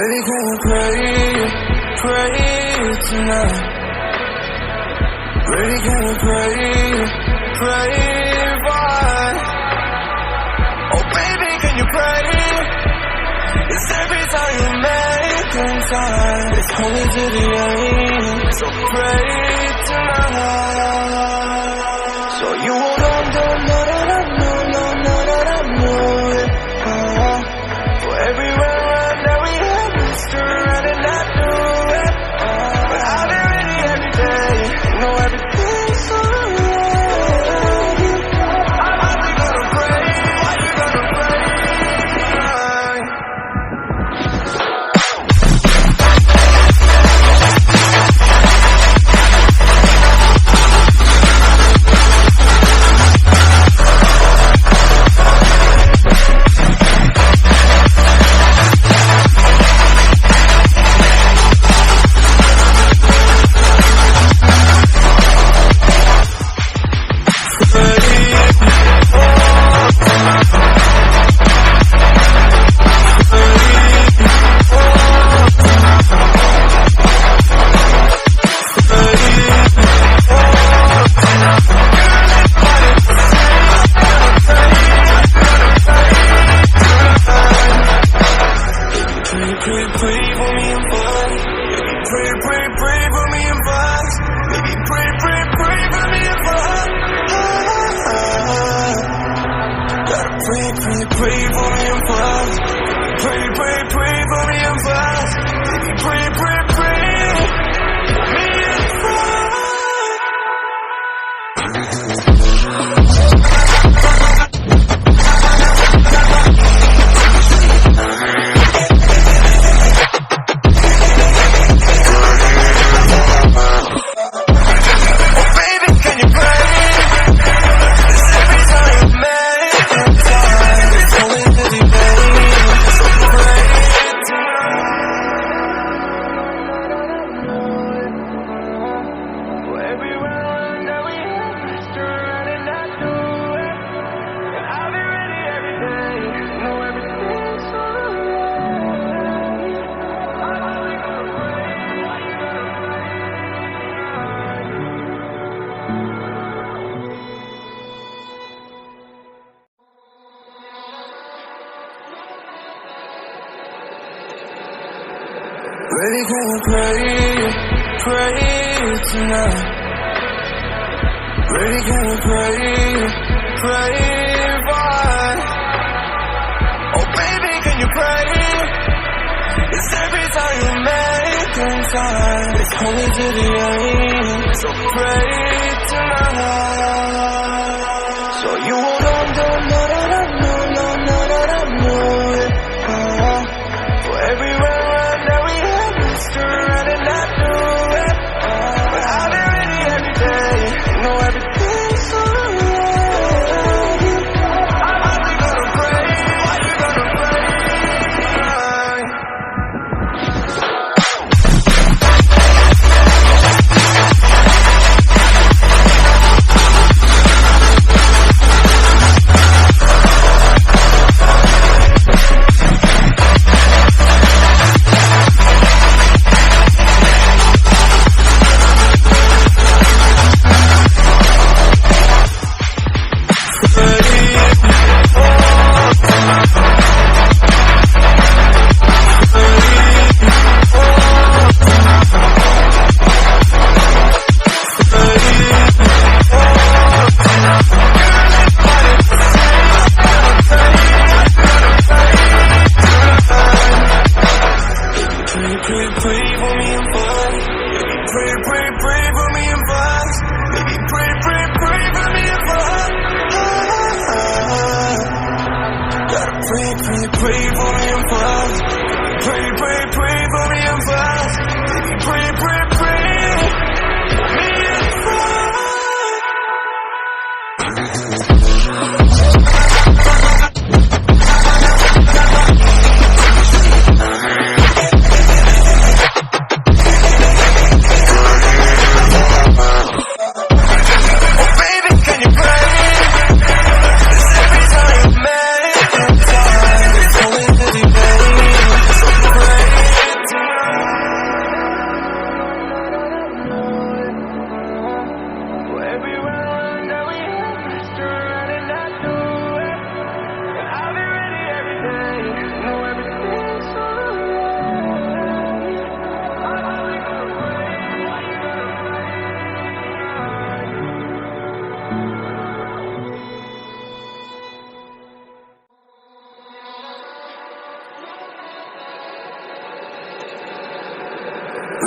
Really gonna pray tonight. Really gonna pray, why? Oh baby, can you pray? It's every time you make time. It's only to the end, so pray tonight. So you won't know that I know it. For everywhere that we have, Mr. Running, I do it. But I've been ready every day, know everything's alright. I'm only gonna pray, why you gonna pray? Really gonna pray tonight. Really gonna pray, why? Oh baby, can you pray? It's every time you make time. It's only to the end, so pray tonight. So you won't know that I know it. For everywhere that we have, Mr. Running, I do it. But I've been ready every day, know everything's alright. I'm only gonna pray, why you gonna pray?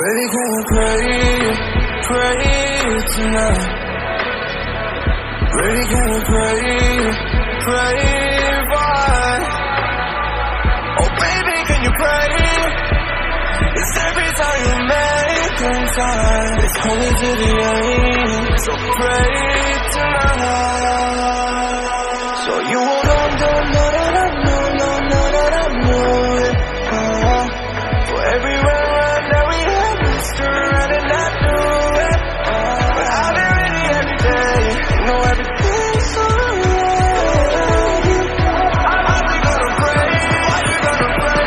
Baby, can you pray tonight? Baby, can you pray for? Oh baby, can you pray? It's every time you make time. It's only to the end, so pray tonight. So you won't for everywhere that we have missed around and not do it. But I'll be ready every day. You know everything's alright. Are we gonna pray? Are you gonna pray?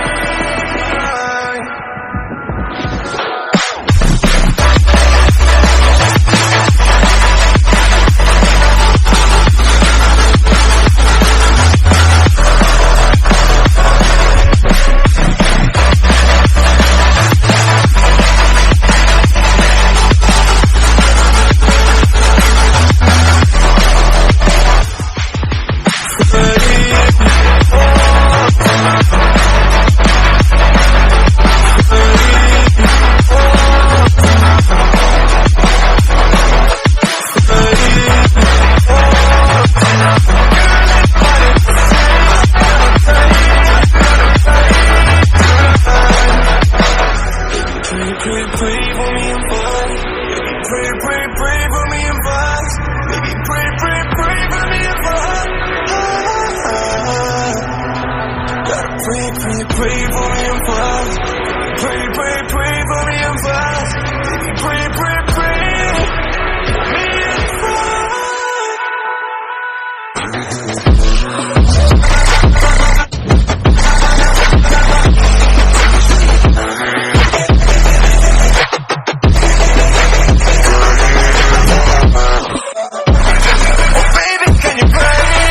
Baby, can you pray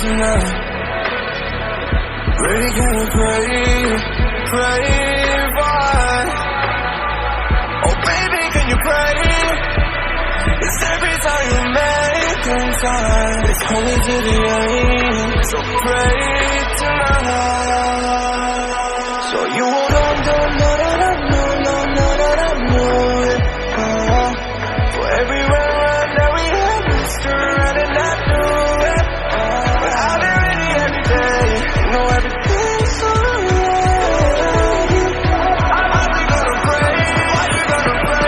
tonight? Baby, can you pray for? Oh baby, can you pray? It's every time you make time. It's only to the end, so pray tonight. So you won't for everywhere that we have missed around and not do it. But I'll be ready every day. You know everything's alright. Are we gonna pray? Are you gonna pray?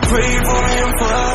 Pray for me and for